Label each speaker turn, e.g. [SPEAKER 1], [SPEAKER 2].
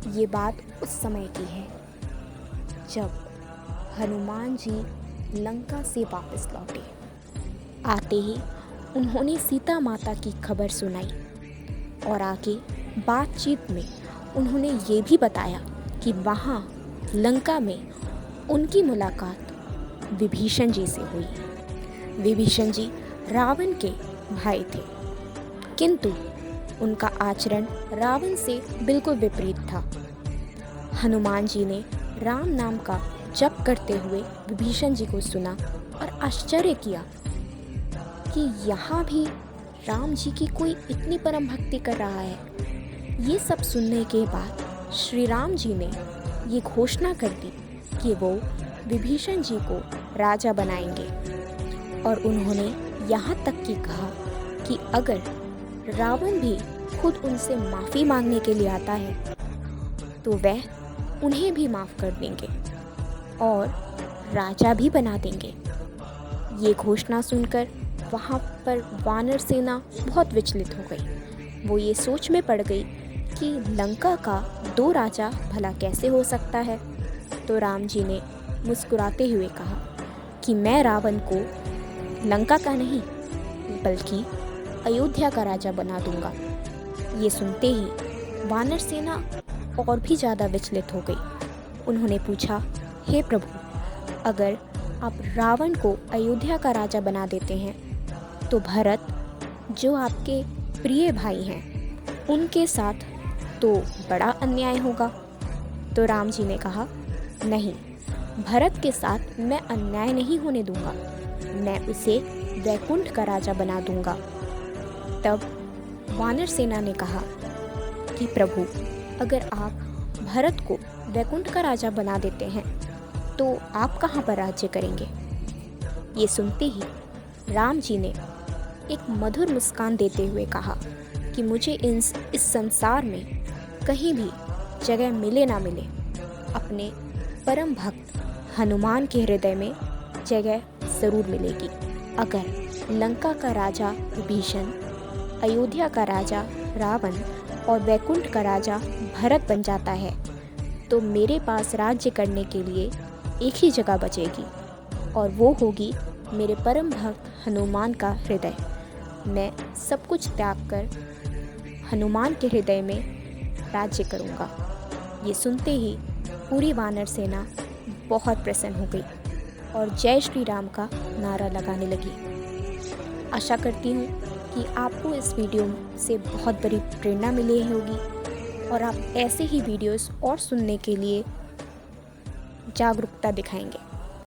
[SPEAKER 1] ये बात उस समय की है जब हनुमान जी लंका से वापस लौटे। आते ही उन्होंने सीता माता की खबर सुनाई और आगे बातचीत में उन्होंने ये भी बताया कि वहाँ लंका में उनकी मुलाकात विभीषण जी से हुई। विभीषण जी रावण के भाई थे, किंतु उनका आचरण रावण से बिल्कुल विपरीत था। हनुमान जी ने राम नाम का जप करते हुए विभीषण जी को सुना और आश्चर्य किया कि यहाँ भी राम जी की कोई इतनी परम भक्ति कर रहा है। ये सब सुनने के बाद श्री राम जी ने ये घोषणा कर दी कि वो विभीषण जी को राजा बनाएंगे और उन्होंने यहाँ तक कि कहा कि अगर रावण भी खुद उनसे माफ़ी मांगने के लिए आता है तो वह उन्हें भी माफ़ कर देंगे और राजा भी बना देंगे। ये घोषणा सुनकर वहाँ पर वानर सेना बहुत विचलित हो गई। वो ये सोच में पड़ गई कि लंका का 2 राजा भला कैसे हो सकता है। तो राम जी ने मुस्कुराते हुए कहा कि मैं रावण को लंका का नहीं बल्कि अयोध्या का राजा बना दूंगा। ये सुनते ही वानर सेना और भी ज़्यादा विचलित हो गई। उन्होंने पूछा, हे प्रभु, अगर आप रावण को अयोध्या का राजा बना देते हैं तो भरत, जो आपके प्रिय भाई हैं, उनके साथ तो बड़ा अन्याय होगा। तो राम जी ने कहा, नहीं, भरत के साथ मैं अन्याय नहीं होने दूंगा, मैं उसे वैकुंठ का राजा बना दूंगा। तब वानर सेना ने कहा कि प्रभु, अगर आप भरत को वैकुंठ का राजा बना देते हैं तो आप कहाँ पर राज्य करेंगे। ये सुनते ही राम जी ने एक मधुर मुस्कान देते हुए कहा कि मुझे इस संसार में कहीं भी जगह मिले ना मिले, अपने परम भक्त हनुमान के हृदय में जगह ज़रूर मिलेगी। अगर लंका का राजा विभीषण, अयोध्या का राजा रावण और वैकुंठ का राजा भरत बन जाता है तो मेरे पास राज्य करने के लिए एक ही जगह बचेगी और वो होगी मेरे परम भक्त हनुमान का हृदय। मैं सब कुछ त्याग कर हनुमान के हृदय में राज्य करूँगा। ये सुनते ही पूरी वानर सेना बहुत प्रसन्न हो गई और जय श्री राम का नारा लगाने लगी। आशा करती हूँ कि आपको इस वीडियो से बहुत बड़ी प्रेरणा मिली होगी और आप ऐसे ही वीडियोस और सुनने के लिए जागरूकता दिखाएंगे।